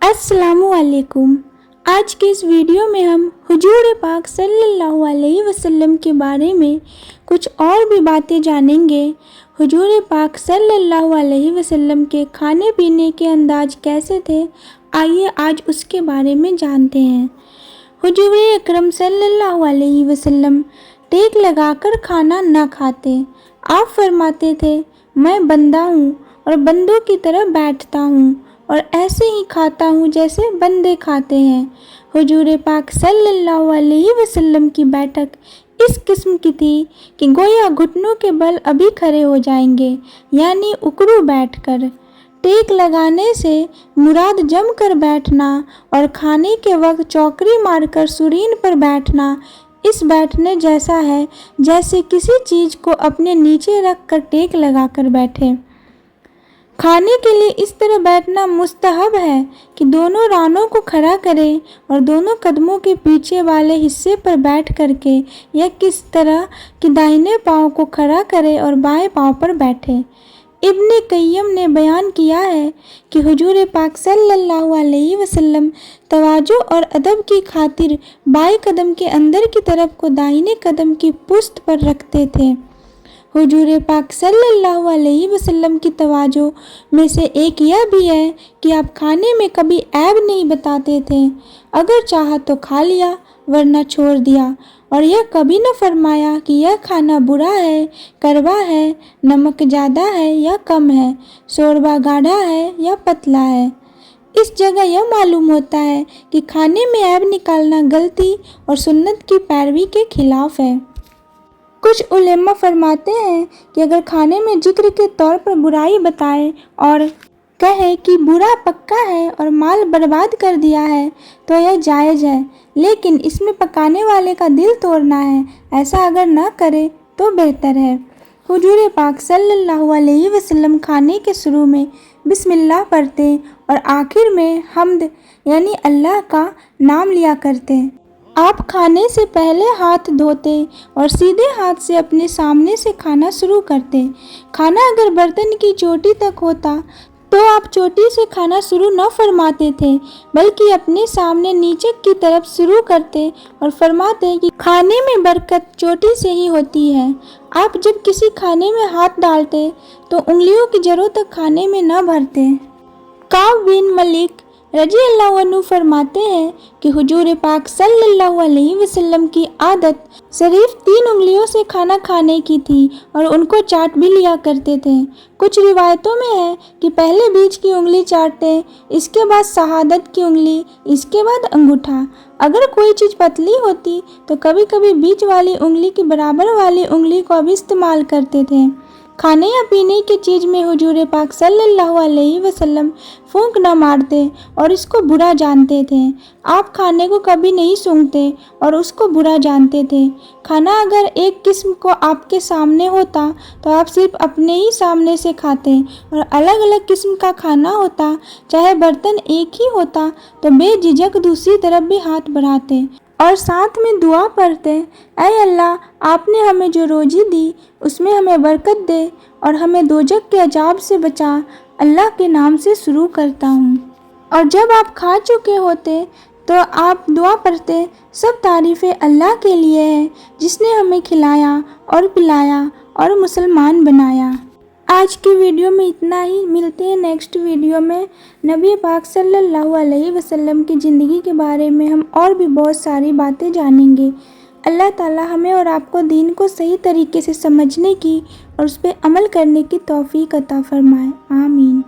अस्सलामुअलैकुम। आज के इस वीडियो में हम हुजूर पाक सल्लल्लाहु अलैहि वसल्लम के बारे में कुछ और भी बातें जानेंगे। हुजूर पाक सल्लल्लाहु अलैहि वसल्लम के खाने पीने के अंदाज कैसे थे, आइए आज उसके बारे में जानते हैं। हुजूर अकरम सल्लल्लाहु अलैहि वसल्लम टेक लगाकर खाना न खाते। आप फरमाते थे, मैं बंदा हूँ और बंदों की तरह बैठता हूँ और ऐसे ही खाता हूँ जैसे बंदे खाते हैं। हुजूर पाक सल्लल्लाहु अलैहि वसल्लम की बैठक इस किस्म की थी कि गोया घुटनों के बल अभी खड़े हो जाएंगे, यानी उकड़ू बैठकर। टेक लगाने से मुराद जम कर बैठना और खाने के वक्त चौकड़ी मारकर सुरीन पर बैठना इस बैठने जैसा है जैसे किसी चीज़ को अपने नीचे रख कर टेक लगाकर बैठे। खाने के लिए इस तरह बैठना मुस्तहब है कि दोनों रानों को खड़ा करें और दोनों कदमों के पीछे वाले हिस्से पर बैठ करके या किस तरह कि दाहिने पाँव को खड़ा करें और बाएं पाँव पर बैठे। इब्न क़य्यम ने बयान किया है कि हुजूर पाक सल्लल्लाहु अलैहि वसल्लम तवाज़ु और अदब की खातिर बाएं कदम के अंदर की तरफ को दाहिने कदम की पुश्त पर रखते थे। हुजूर पाक सल्लल्लाहु अलैहि वसल्लम की तवाज़ु में से एक यह भी है कि आप खाने में कभी ऐब नहीं बताते थे। अगर चाहा तो खा लिया वरना छोड़ दिया, और यह कभी न फरमाया कि यह खाना बुरा है, कड़वा है, नमक ज़्यादा है या कम है, शोरबा गाढ़ा है या पतला है। इस जगह यह मालूम होता है कि खाने में ऐब निकालना गलती और सुन्नत की पैरवी के खिलाफ है। कुछ उलेमा फरमाते हैं कि अगर खाने में जिक्र के तौर पर बुराई बताए और कहे कि बुरा पक्का है और माल बर्बाद कर दिया है तो यह जायज़ है, लेकिन इसमें पकाने वाले का दिल तोड़ना है। ऐसा अगर न करे तो बेहतर है। हुजूर पाक सल्लल्लाहु अलैहि वसल्लम खाने के शुरू में बिस्मिल्लाह पढ़ते और आखिर में हम्द यानी अल्लाह का नाम लिया करते। आप खाने से पहले हाथ धोते और सीधे हाथ से अपने सामने से खाना शुरू करते। खाना अगर बर्तन की चोटी तक होता तो आप चोटी से खाना शुरू न फरमाते थे, बल्कि अपने सामने नीचे की तरफ शुरू करते और फरमाते कि खाने में बरकत चोटी से ही होती है। आप जब किसी खाने में हाथ डालते तो उंगलियों की जड़ों तक खाने में न भरते। काब बिन मलिक रजी अल्लाह अन्हु फरमाते हैं कि हुजूर पाक सल्लल्लाहु अलैहि वसल्लम की आदत सिर्फ 3 उंगलियों से खाना खाने की थी और उनको चाट भी लिया करते थे। कुछ रिवायतों में है कि पहले बीच की उंगली चाटते, इसके बाद शहादत की उंगली, इसके बाद अंगूठा। अगर कोई चीज़ पतली होती तो कभी कभी बीच वाली उंगली की बराबर वाली उंगली को भी इस्तेमाल करते थे। खाने या पीने की चीज़ में हुजूर पाक सल्लल्लाहु अलैहि वसल्लम फूंक न मारते और इसको बुरा जानते थे। आप खाने को कभी नहीं सूंघते और उसको बुरा जानते थे। खाना अगर एक किस्म को आपके सामने होता तो आप सिर्फ अपने ही सामने से खाते, और अलग अलग किस्म का खाना होता, चाहे बर्तन एक ही होता, तो बेझिझक दूसरी तरफ भी हाथ बढ़ाते और साथ में दुआ पढ़ते, ऐ अल्लाह, आपने हमें जो रोजी दी उसमें हमें बरकत दे और हमें दोजख के अजाब से बचा। अल्लाह के नाम से शुरू करता हूँ। और जब आप खा चुके होते तो आप दुआ पढ़ते, सब तारीफ़ें अल्लाह के लिए है जिसने हमें खिलाया और पिलाया और मुसलमान बनाया। आज की वीडियो में इतना ही। मिलते हैं नेक्स्ट वीडियो में। नबी पाक सल्लल्लाहु अलैहि वसल्लम की ज़िंदगी के बारे में हम और भी बहुत सारी बातें जानेंगे। अल्लाह ताला हमें और आपको दीन को सही तरीके से समझने की और उस पर अमल करने की तौफीक अता फरमाए। आमीन।